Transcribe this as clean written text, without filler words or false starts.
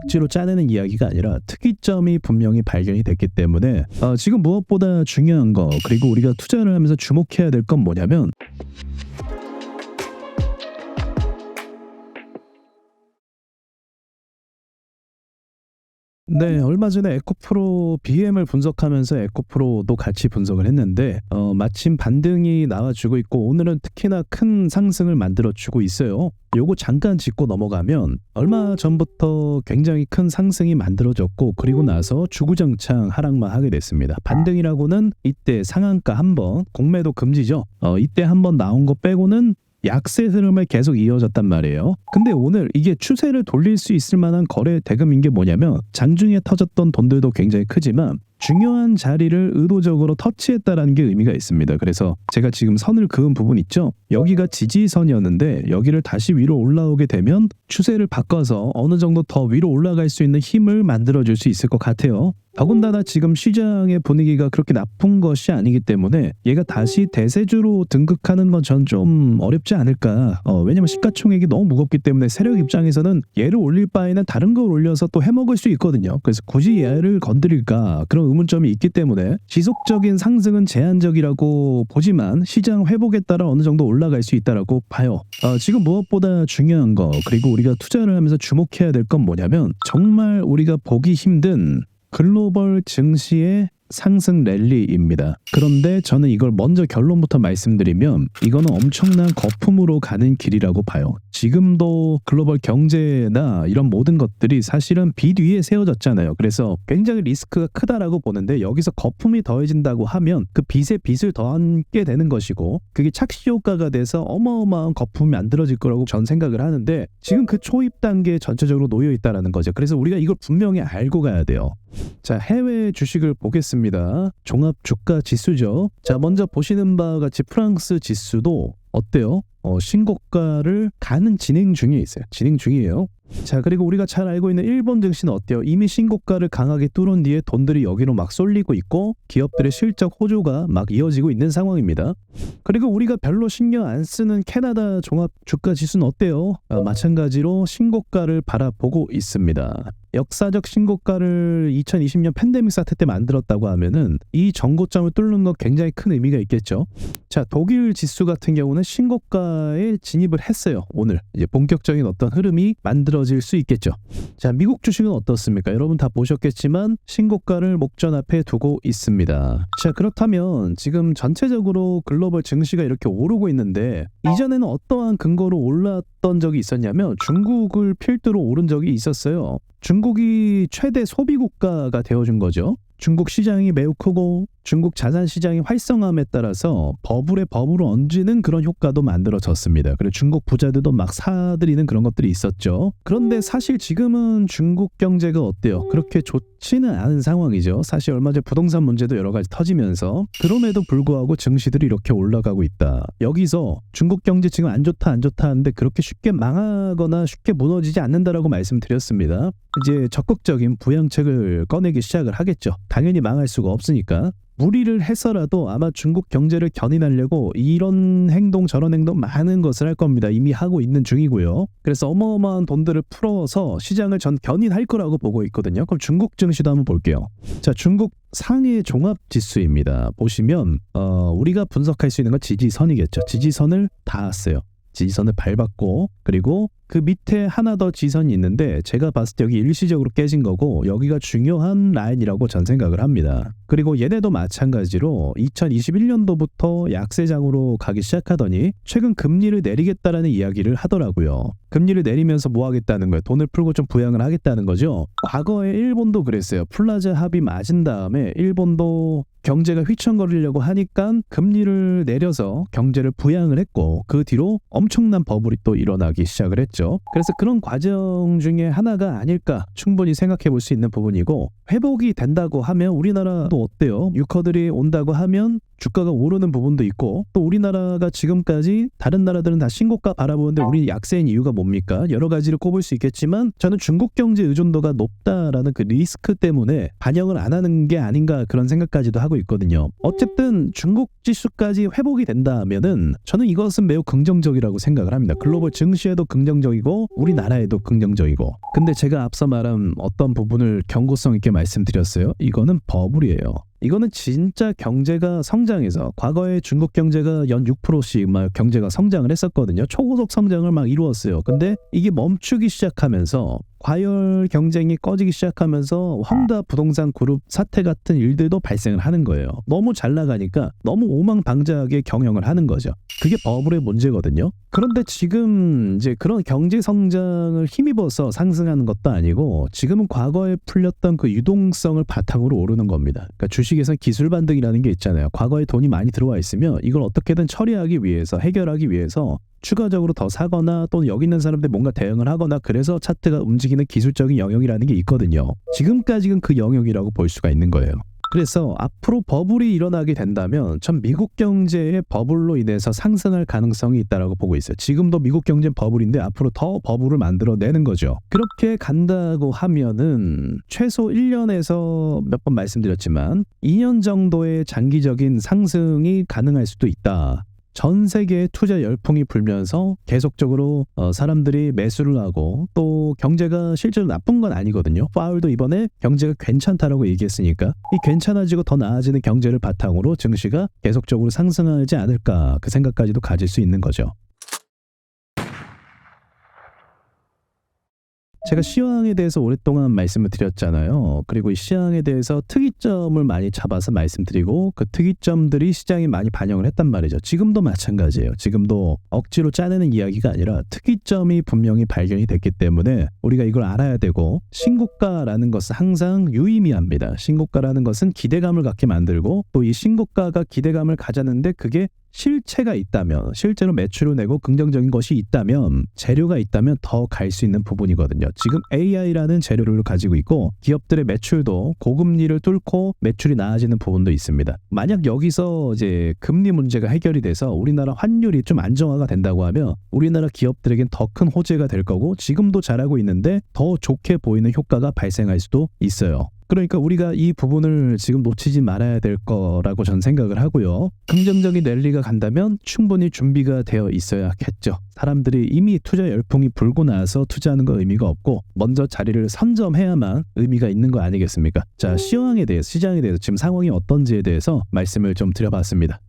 억지로 짜내는 이야기가 아니라 특이점이 분명히 발견이 됐기 때문에 지금 무엇보다 중요한 거, 그리고 우리가 투자를 하면서 주목해야 될 건 뭐냐면 네, 얼마 전에 에코프로 BM을 분석하면서 에코프로도 같이 분석을 했는데 마침 반등이 나와주고 있고 오늘은 특히나 큰 상승을 만들어주고 있어요. 요거 잠깐 짚고 넘어가면 얼마 전부터 굉장히 큰 상승이 만들어졌고 그리고 나서 주구장창 하락만 하게 됐습니다. 반등이라고는 이때 상한가 한번, 공매도 금지죠. 이때 한번 나온 거 빼고는 약세 흐름을 계속 이어졌단 말이에요. 근데 오늘 이게 추세를 돌릴 수 있을 만한 거래 대금인 게 뭐냐면 장중에 터졌던 돈들도 굉장히 크지만 중요한 자리를 의도적으로 터치했다라는 게 의미가 있습니다. 그래서 제가 지금 선을 그은 부분 있죠? 여기가 지지선이었는데 여기를 다시 위로 올라오게 되면 추세를 바꿔서 어느 정도 더 위로 올라갈 수 있는 힘을 만들어줄 수 있을 것 같아요. 더군다나 지금 시장의 분위기가 그렇게 나쁜 것이 아니기 때문에 얘가 다시 대세주로 등극하는 건 전 좀 어렵지 않을까. 왜냐면 시가총액이 너무 무겁기 때문에 세력 입장에서는 얘를 올릴 바에는 다른 걸 올려서 또 해먹을 수 있거든요. 그래서 굳이 얘를 건드릴까 그런 의문점이 있기 때문에 지속적인 상승은 제한적이라고 보지만 시장 회복에 따라 어느 정도 올라갈 수 있다라고 봐요. 지금 무엇보다 중요한 거, 그리고 우리가 투자를 하면서 주목해야 될 건 뭐냐면 정말 우리가 보기 힘든 글로벌 증시의 상승 랠리입니다. 그런데 저는 이걸 먼저 결론부터 말씀드리면 이거는 엄청난 거품으로 가는 길이라고 봐요. 지금도 글로벌 경제나 이런 모든 것들이 사실은 빚 위에 세워졌잖아요. 그래서 굉장히 리스크가 크다라고 보는데 여기서 거품이 더해진다고 하면 그 빚에 빚을 더하게 되는 것이고 그게 착시 효과가 돼서 어마어마한 거품이 만들어질 거라고 전 생각을 하는데 지금 그 초입 단계에 전체적으로 놓여 있다라는 거죠. 그래서 우리가 이걸 분명히 알고 가야 돼요. 자, 해외 주식을 보겠습니다. 종합 주가 지수죠. 자, 먼저 보시는 바와 같이 프랑스 지수도 어때요? 신고가를 가는 진행 중에 있어요. 진행 중이에요. 자, 그리고 우리가 잘 알고 있는 일본 증시는 어때요? 이미 신고가를 강하게 뚫은 뒤에 돈들이 여기로 막 쏠리고 있고 기업들의 실적 호조가 막 이어지고 있는 상황입니다. 그리고 우리가 별로 신경 안 쓰는 캐나다 종합 주가 지수는 어때요? 마찬가지로 신고가를 바라보고 있습니다. 역사적 신고가를 2020년 팬데믹 사태 때 만들었다고 하면은 이 전고점을 뚫는 거 굉장히 큰 의미가 있겠죠. 자, 독일 지수 같은 경우는 신고가에 진입을 했어요. 오늘 이제 본격적인 어떤 흐름이 만들어질 수 있겠죠. 자, 미국 주식은 어떻습니까? 여러분 다 보셨겠지만 신고가를 목전 앞에 두고 있습니다. 자, 그렇다면 지금 전체적으로 글로벌 증시가 이렇게 오르고 있는데 이전에는 어떠한 근거로 올랐던 적이 있었냐면 중국을 필두로 오른 적이 있었어요. 중국이 최대 소비 국가가 되어준 거죠. 중국 시장이 매우 크고 중국 자산 시장이 활성화함에 따라서 버블에 버블을 얹는 그런 효과도 만들어졌습니다. 그리고 중국 부자들도 막 사들이는 그런 것들이 있었죠. 그런데 사실 지금은 중국 경제가 어때요? 그렇게 좋지는 않은 상황이죠. 사실 얼마 전 부동산 문제도 여러 가지 터지면서 그럼에도 불구하고 증시들이 이렇게 올라가고 있다. 여기서 중국 경제 지금 안 좋다 하는데 그렇게 쉽게 망하거나 쉽게 무너지지 않는다라고 말씀드렸습니다. 이제 적극적인 부양책을 꺼내기 시작을 하겠죠. 당연히 망할 수가 없으니까. 무리를 해서라도 아마 중국 경제를 견인하려고 이런 행동 저런 행동 많은 것을 할 겁니다. 이미 하고 있는 중이고요. 그래서 어마어마한 돈들을 풀어서 시장을 전 견인할 거라고 보고 있거든요. 그럼 중국 증시도 한번 볼게요. 자, 중국 상해 종합 지수입니다. 보시면 우리가 분석할 수 있는 건 지지선이겠죠. 지지선을 닿았어요. 지지선을 밟았고 그리고 그 밑에 하나 더 지선이 있는데 제가 봤을 때 여기 일시적으로 깨진 거고 여기가 중요한 라인이라고 전 생각을 합니다. 그리고 얘네도 마찬가지로 2021년도부터 약세장으로 가기 시작하더니 최근 금리를 내리겠다라는 이야기를 하더라고요. 금리를 내리면서 뭐 하겠다는 거예요? 돈을 풀고 좀 부양을 하겠다는 거죠. 과거에 일본도 그랬어요. 플라자 합의 맞은 다음에 일본도 경제가 휘청거리려고 하니까 금리를 내려서 경제를 부양을 했고 그 뒤로 엄청난 버블이 또 일어나기 시작을 했죠. 그래서 그런 과정 중에 하나가 아닐까 충분히 생각해 볼 수 있는 부분이고 회복이 된다고 하면 우리나라도 어때요? 유커들이 온다고 하면 주가가 오르는 부분도 있고, 또 우리나라가 지금까지 다른 나라들은 다 신고가 바라보는데 우리 약세인 이유가 뭡니까? 여러 가지를 꼽을 수 있겠지만 저는 중국 경제 의존도가 높다라는 그 리스크 때문에 반영을 안 하는 게 아닌가 그런 생각까지도 하고 있거든요. 어쨌든 중국 지수까지 회복이 된다면은 저는 이것은 매우 긍정적이라고 생각을 합니다. 글로벌 증시에도 긍정적이고 우리나라에도 긍정적이고. 근데 제가 앞서 말한 어떤 부분을 경고성 있게 말씀드렸어요. 이거는 버블이에요. 이거는 진짜 경제가 성장해서 과거에 중국 경제가 연 6%씩 막 경제가 성장을 했었거든요. 초고속 성장을 막 이루었어요. 근데 이게 멈추기 시작하면서 과열 경쟁이 꺼지기 시작하면서 황다 부동산 그룹 사태 같은 일들도 발생을 하는 거예요. 너무 잘 나가니까 너무 오망방자하게 경영을 하는 거죠. 그게 버블의 문제거든요. 그런데 지금 이제 그런 경제 성장을 힘입어서 상승하는 것도 아니고 지금은 과거에 풀렸던 그 유동성을 바탕으로 오르는 겁니다. 그러니까 주식에서 기술 반등이라는 게 있잖아요. 과거에 돈이 많이 들어와 있으면 이걸 어떻게든 처리하기 위해서 해결하기 위해서 추가적으로 더 사거나 또는 여기 있는 사람들 뭔가 대응을 하거나 그래서 차트가 움직이는 기술적인 영역이라는 게 있거든요. 지금까지는 그 영역이라고 볼 수가 있는 거예요. 그래서 앞으로 버블이 일어나게 된다면 전 미국 경제의 버블로 인해서 상승할 가능성이 있다고 보고 있어요. 지금도 미국 경제는 버블인데 앞으로 더 버블을 만들어내는 거죠. 그렇게 간다고 하면은 최소 1년에서 몇 번 말씀드렸지만 2년 정도의 장기적인 상승이 가능할 수도 있다. 전 세계에 투자 열풍이 불면서 계속적으로 사람들이 매수를 하고 또 경제가 실제로 나쁜 건 아니거든요. 파월도 이번에 경제가 괜찮다라고 얘기했으니까 이 괜찮아지고 더 나아지는 경제를 바탕으로 증시가 계속적으로 상승하지 않을까 그 생각까지도 가질 수 있는 거죠. 제가 시황에 대해서 오랫동안 말씀을 드렸잖아요. 그리고 이 시황에 대해서 특이점을 많이 잡아서 말씀드리고 그 특이점들이 시장에 많이 반영을 했단 말이죠. 지금도 마찬가지예요. 지금도 억지로 짜내는 이야기가 아니라 특이점이 분명히 발견이 됐기 때문에 우리가 이걸 알아야 되고 신고가라는 것은 항상 유의미합니다. 신고가라는 것은 기대감을 갖게 만들고 또 이 신고가가 기대감을 가졌는데 그게 실체가 있다면 실제로 매출을 내고 긍정적인 것이 있다면 재료가 있다면 더 갈 수 있는 부분이거든요. 지금 AI라는 재료를 가지고 있고 기업들의 매출도 고금리를 뚫고 매출이 나아지는 부분도 있습니다. 만약 여기서 이제 금리 문제가 해결이 돼서 우리나라 환율이 좀 안정화가 된다고 하면 우리나라 기업들에겐 더 큰 호재가 될 거고 지금도 잘하고 있는데 더 좋게 보이는 효과가 발생할 수도 있어요. 그러니까 우리가 이 부분을 지금 놓치지 말아야 될 거라고 전 생각을 하고요. 긍정적인 랠리가 간다면 충분히 준비가 되어 있어야겠죠. 사람들이 이미 투자 열풍이 불고 나서 투자하는 건 의미가 없고 먼저 자리를 선점해야만 의미가 있는 거 아니겠습니까? 자, 시장에 대해서 지금 상황이 어떤지에 대해서 말씀을 좀 드려봤습니다.